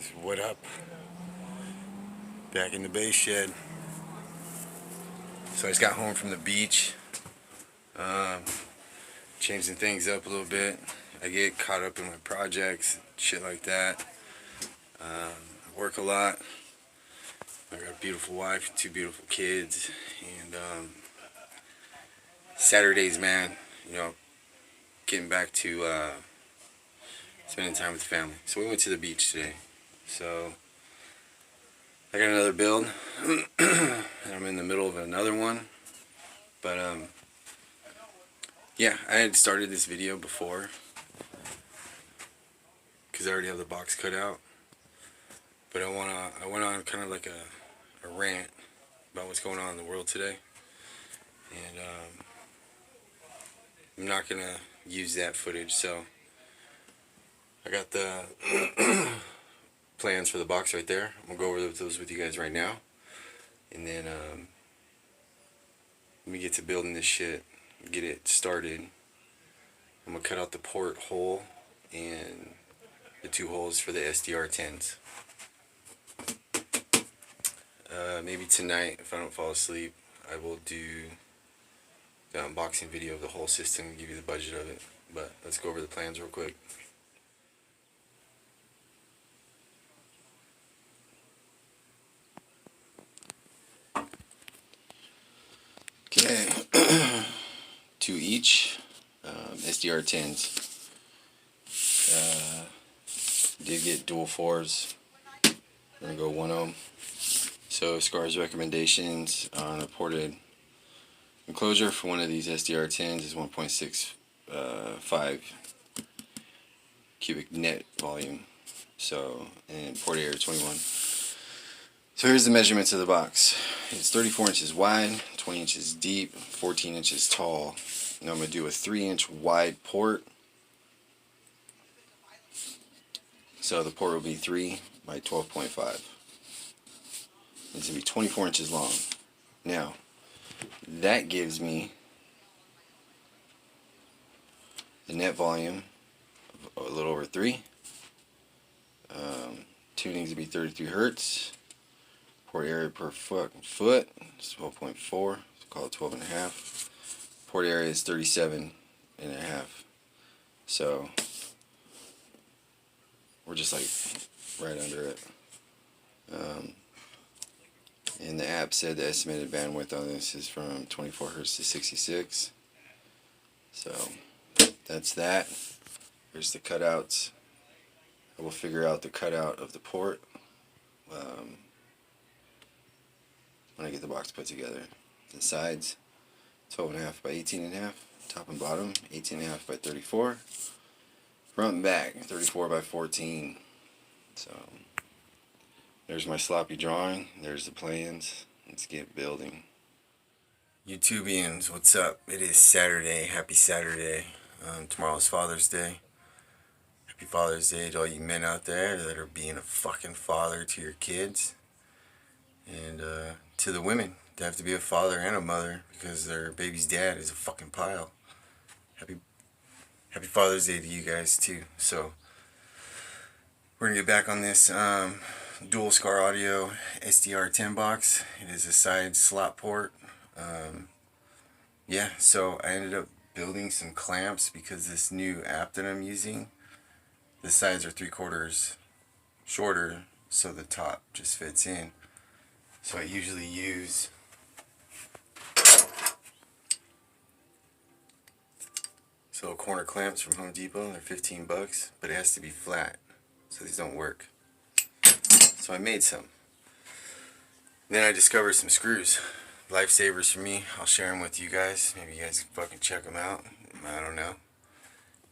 guys, what up? Back in the base shed. So I just got home from the beach. Changing things up a little bit. I get caught up in my projects, shit like that. I work a lot. I got a beautiful wife, 2 beautiful kids, and Saturdays, man, you know, getting back to spending time with the family. So we went to the beach today. So I got another build, and I'm in the middle of another one. But yeah, I had started this video before because I already have the box cut out. But I went on kind of like a rant about what's going on in the world today, and I'm not gonna use that footage. So I got the plans for the box right there. I'm gonna go over those with you guys right now, and then let me get to building this shit, get it started. I'm gonna cut out the port hole and the 2 holes for the SDR10s. Maybe tonight, if I don't fall asleep, I will do the unboxing video of the whole system and give you the budget of it. But let's go over the plans real quick. Okay, 2 each, SDR10s. Did get dual 4s. We're gonna go 1 ohm. So Skar's recommendations on a ported enclosure for one of these SDR10s is 1.65 cubic net volume. So, and port area 21. So here's the measurements of the box. It's 34 inches wide, 20 inches deep, 14 inches tall. Now I'm going to do a 3-inch wide port. So the port will be 3 by 12.5. It's going to be 24 inches long. Now, that gives me a net volume of a little over 3. Tuning's to be 33 hertz. Port area per foot is 12.4. So call it 12.5. Port area is 37.5. So we're just like right under it. And the app said the estimated bandwidth on this is from 24 hertz to 66. So that's that. Here's the cutouts. I will figure out the cutout of the port when I get the box put together. The sides, 12.5 by 18.5. Top and bottom, 18.5 by 34. Front and back, 34 by 14. So there's my sloppy drawing. There's the plans. Let's get building. YouTubians, what's up? It is Saturday. Happy Saturday. Tomorrow's Father's Day. Happy Father's Day to all you men out there that are being a fucking father to your kids. And to the women that have to be a father and a mother because their baby's dad is a fucking pile. Happy Father's Day to you guys too. So we're gonna get back on this dual Skar audio SDR10 box. It is a side slot port. Yeah, so I ended up building some clamps because this new app that I'm using, the sides are 3/4 shorter, so the top just fits in. So I usually use these little corner clamps from Home Depot. They're 15 bucks, but it has to be flat, so these don't work. So I made some. Then I discovered some screws. Lifesavers for me. I'll share them with you guys. Maybe you guys can fucking check them out. I don't know.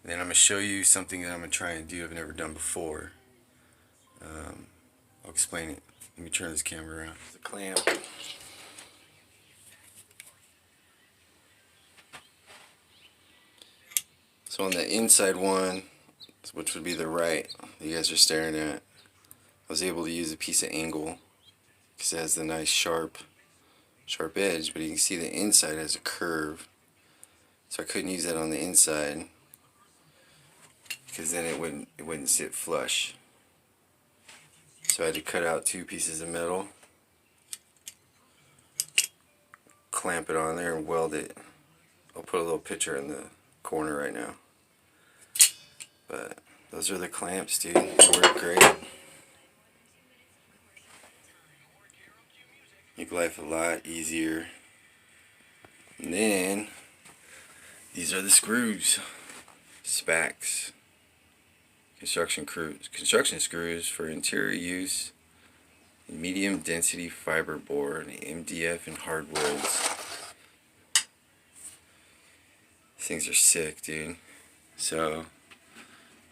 Then I'm going to show you something that I'm going to try and do I've never done before. I'll explain it. Let me turn this camera around. The clamp. So on the inside one, which would be the right, that you guys are staring at, I was able to use a piece of angle because it has the nice sharp edge, but you can see the inside has a curve. So I couldn't use that on the inside because then it wouldn't sit flush. So I had to cut out 2 pieces of metal, clamp it on there, and weld it. I'll put a little picture in the corner right now. But those are the clamps, dude. They work great. Make life a lot easier. And then these are the screws. Spacks. Construction screws for interior use. Medium density fiberboard, MDF and hardwoods. These things are sick, dude. So,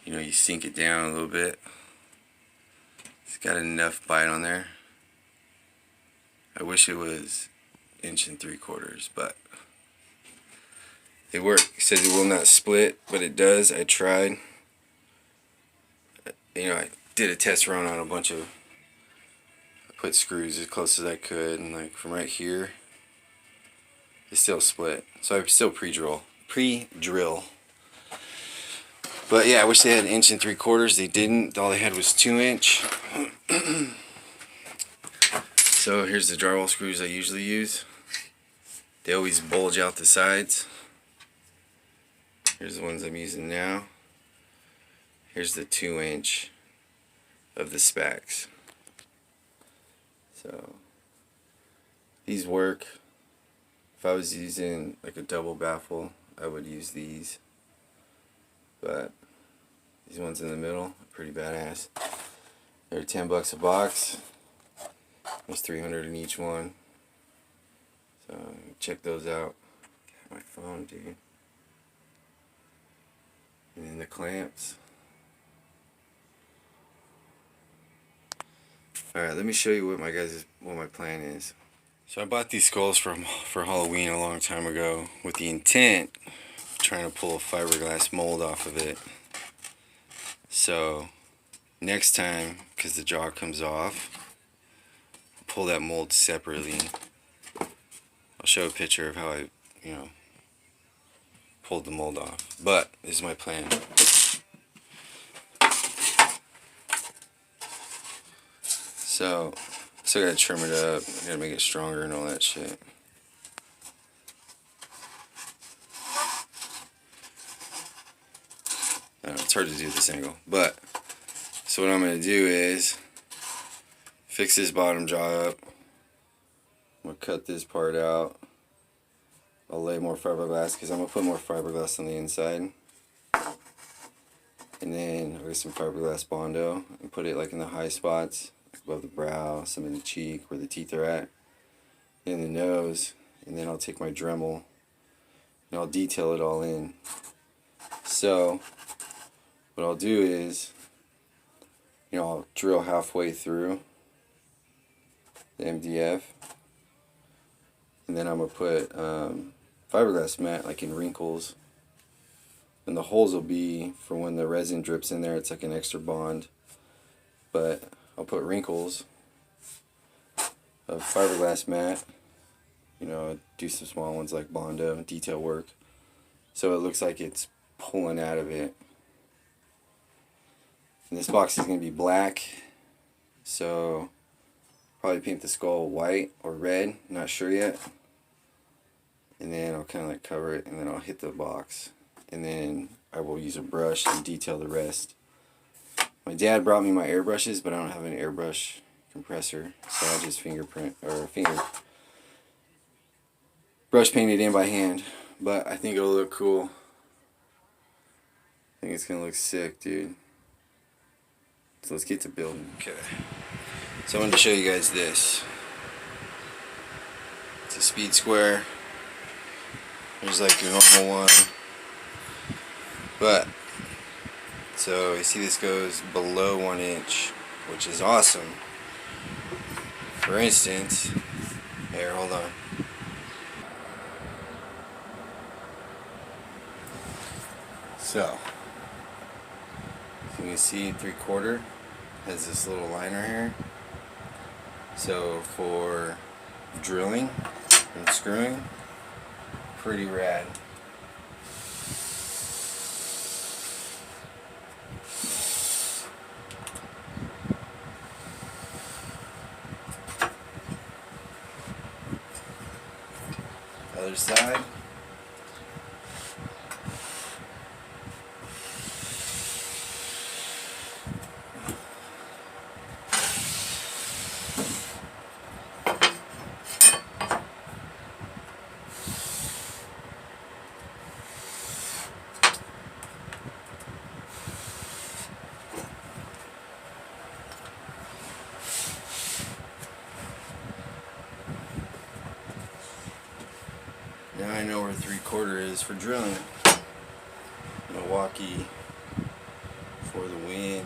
you know, you sink it down a little bit. It's got enough bite on there. I wish it was 1 3/4 inches, but they work. It says it will not split, but it does. I tried. You know, I did a test run on a bunch of. I put screws as close as I could, and like from right here, it still split. So I still pre-drill. But yeah, I wish they had 1 3/4 inches. They didn't. All they had was 2 inch. So here's the drywall screws I usually use. They always bulge out the sides. Here's the ones I'm using now. Here's the 2 inch of the spacks. So these work. If I was using like a double baffle, I would use these. But these ones in the middle are pretty badass. They're $10 a box. Almost 300 in each one. So check those out. Got my phone, dude. And then the clamps. Alright, let me show you what my plan is. So I bought these skulls for Halloween a long time ago with the intent of trying to pull a fiberglass mold off of it. So next time, because the jaw comes off, I'll pull that mold separately. I'll show a picture of how I, pulled the mold off. But this is my plan. So, still gotta trim it up, gotta make it stronger and all that shit. I don't know, it's hard to do at this angle. But, so what I'm gonna do is fix this bottom jaw up. I'm gonna cut this part out. I'll lay more fiberglass because I'm gonna put more fiberglass on the inside. And then I'll get some fiberglass Bondo and put it like in the high spots, above the brow, some in the cheek where the teeth are at, in the nose, and then I'll take my Dremel and I'll detail it all in. So what I'll do is, I'll drill halfway through the MDF, and then I'm gonna put fiberglass mat like in wrinkles, and the holes will be for when the resin drips in there. It's like an extra bond, but I'll put wrinkles of fiberglass mat, do some small ones like Bondo, detail work, so it looks like it's pulling out of it. And this box is going to be black, so probably paint the skull white or red, not sure yet. And then I'll kind of like cover it, and then I'll hit the box, and then I will use a brush and detail the rest. My dad brought me my airbrushes, but I don't have an airbrush compressor, so I just brush paint it in by hand. But I think it'll look cool. I think it's gonna look sick, dude. So let's get to building. Okay. So I wanted to show you guys this. It's a speed square. There's like your normal one. But so you see this goes below 1 inch, which is awesome. For instance, here, hold on. So, you can see 3/4 has this little liner here. So for drilling and screwing, pretty rad. Other side. Now I know where 3/4 is for drilling. Milwaukee for the win.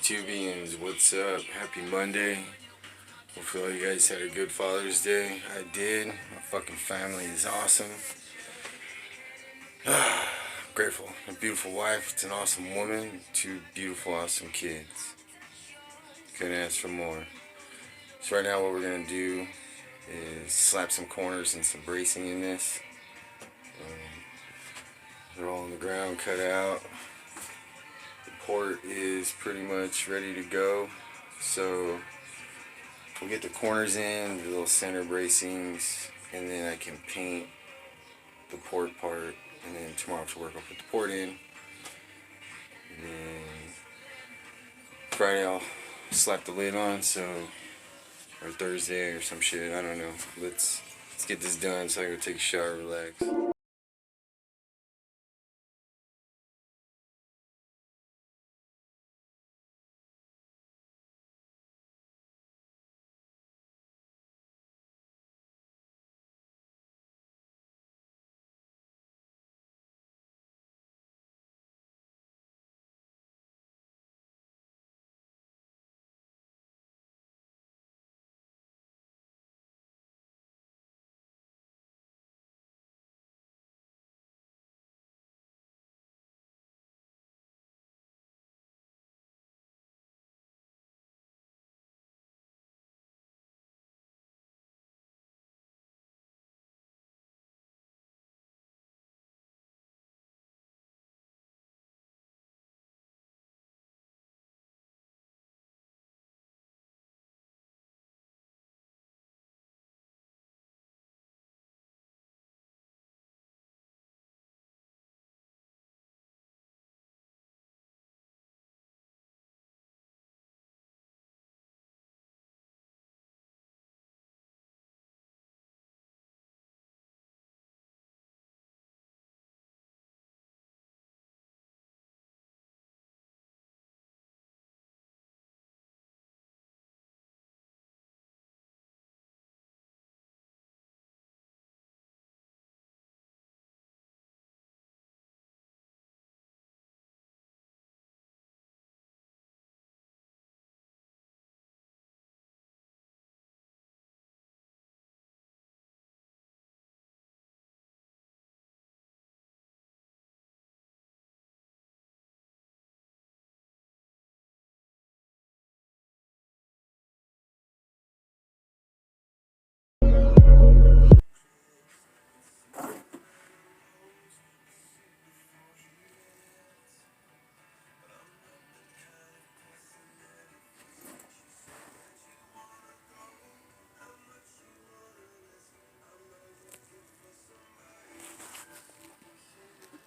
YouTubians, what's up? Happy Monday. Hopefully all you guys had a good Father's Day. I did. My fucking family is awesome. Grateful. A beautiful wife. It's an awesome woman. 2 beautiful, awesome kids. Couldn't ask for more. So right now what we're going to do is slap some corners and some bracing in this. They're all on the ground, cut out. The port is pretty much ready to go. So we'll get the corners in, the little center bracings, and then I can paint the port part, and then tomorrow after work I'll put the port in, and then Friday I'll slap the lid on, or Thursday or some shit, I don't know. Let's get this done so I can go take a shower, relax.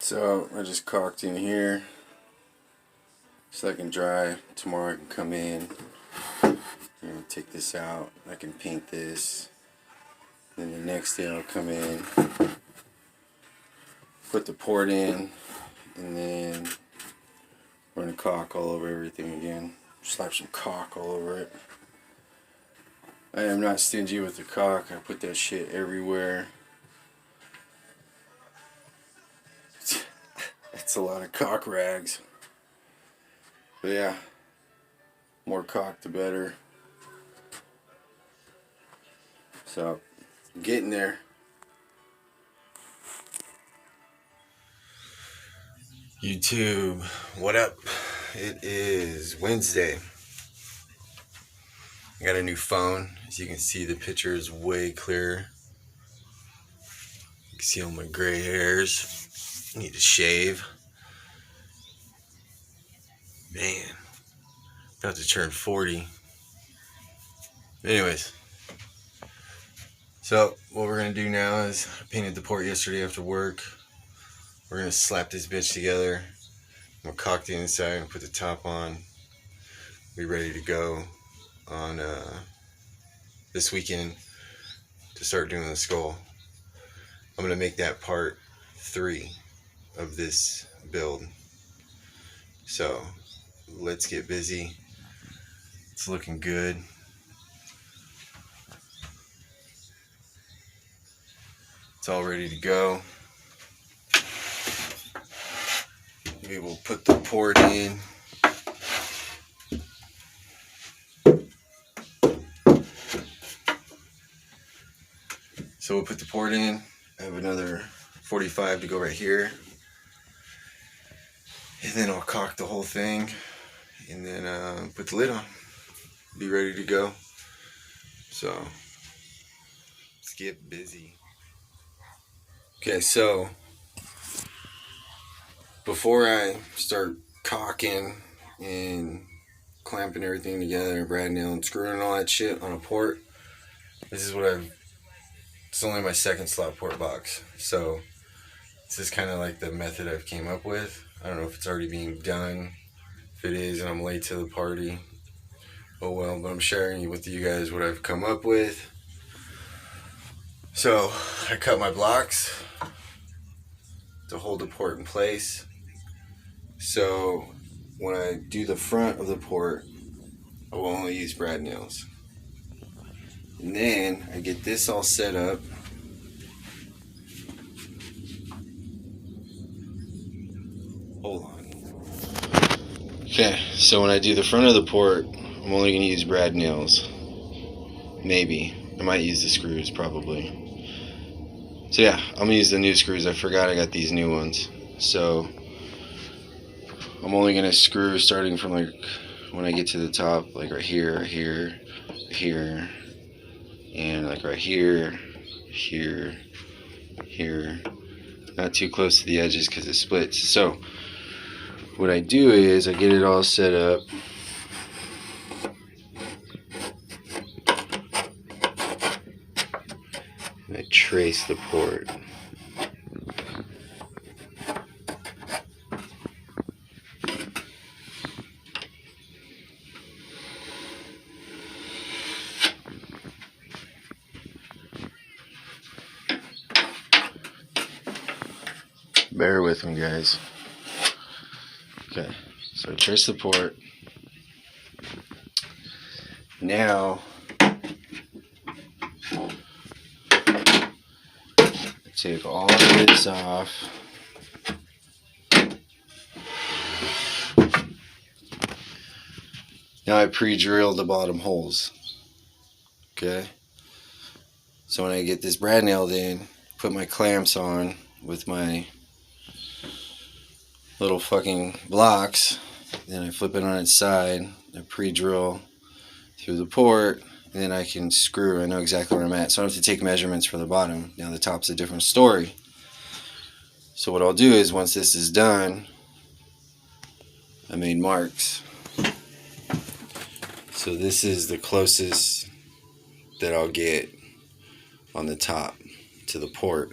So I just caulked in here so I can dry. Tomorrow I can come in and take this out. I can paint this. Then the next day I'll come in, put the port in, and then run a caulk all over everything again. Slap some caulk all over it. I am not stingy with the caulk. I put that shit everywhere. It's a lot of caulk rags. But yeah, more caulk the better. So, getting there. YouTube, what up? It is Wednesday. I got a new phone. As you can see, the picture is way clearer. You can see all my gray hairs. I need to shave. Man, about to turn 40. Anyways, so what we're gonna do now is I painted the port yesterday after work. We're gonna slap this bitch together. I'm gonna caulk the inside and put the top on. Be ready to go on this weekend to start doing the skull. I'm gonna make that part 3 of this build. So let's get busy. It's looking good. It's all ready to go. We will put the port in. So we'll put the port in. I have another 45 to go right here. And then I'll caulk the whole thing. And then put the lid on. Be ready to go. So let's get busy. Okay, so before I start caulking and clamping everything together, brad nail and screwing and all that shit on a port, this is what it's only my second slot port box. So this is kind of like the method I've came up with. I don't know if it's already being done. If it is and I'm late to the party, oh well, but I'm sharing with you guys what I've come up with. So I cut my blocks to hold the port in place. So when I do the front of the port, I will only use brad nails. And then I get this all set up. Hold on. Okay, so when I do the front of the port, I'm only going to use brad nails. Maybe. I might use the screws, probably. So yeah, I'm going to use the new screws. I forgot I got these new ones. So I'm only going to screw starting from like when I get to the top, like right here, here, here, and like right here, here, here. Not too close to the edges because it splits. So what I do is I get it all set up. I trace the port. Bear with me, guys. Okay, so I trace the port. Now take all of this off. Now I pre-drilled the bottom holes. Okay. So when I get this brad nailed in, put my clamps on with my little fucking blocks, then I flip it on its side, I pre-drill through the port, and then I can screw. I know exactly where I'm at, so I don't have to take measurements for the bottom. Now the top's a different story. So what I'll do is once this is done, I made marks. So this is the closest that I'll get on the top to the port.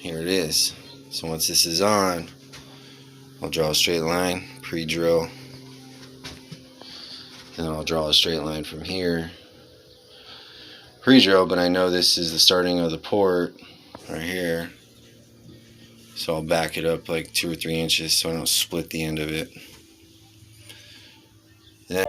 here it is. So once this is on, I'll draw a straight line, pre-drill, and then I'll draw a straight line from here, pre-drill, but I know this is the starting of the port right here, so I'll back it up like 2 or 3 inches so I don't split the end of it. Then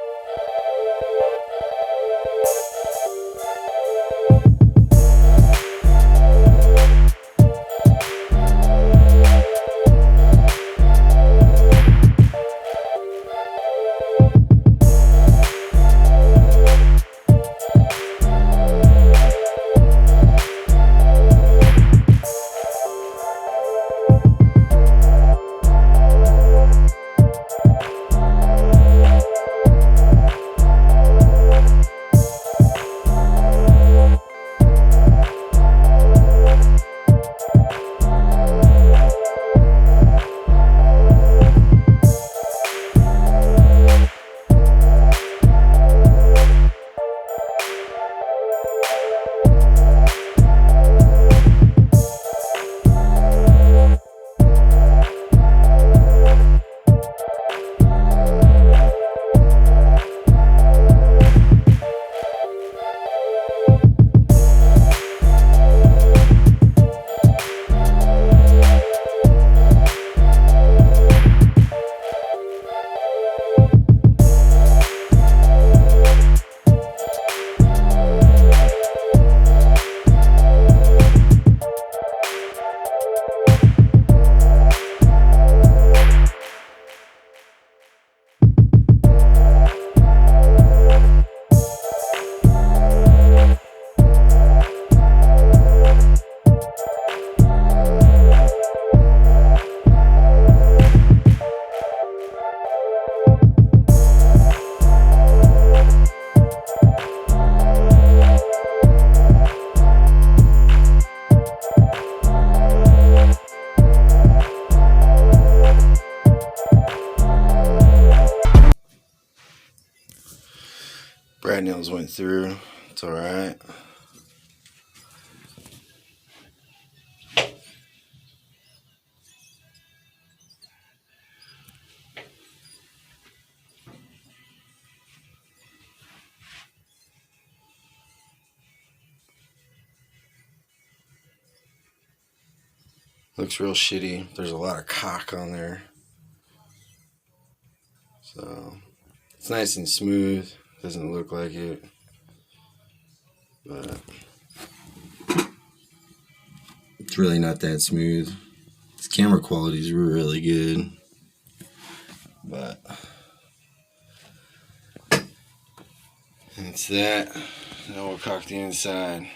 brad nails went through, it's alright. Looks real shitty. There's a lot of caulk on there. So it's nice and smooth. Doesn't look like it. But it's really not that smooth. Its camera quality is really good. But it's that. Now we'll caulk the inside.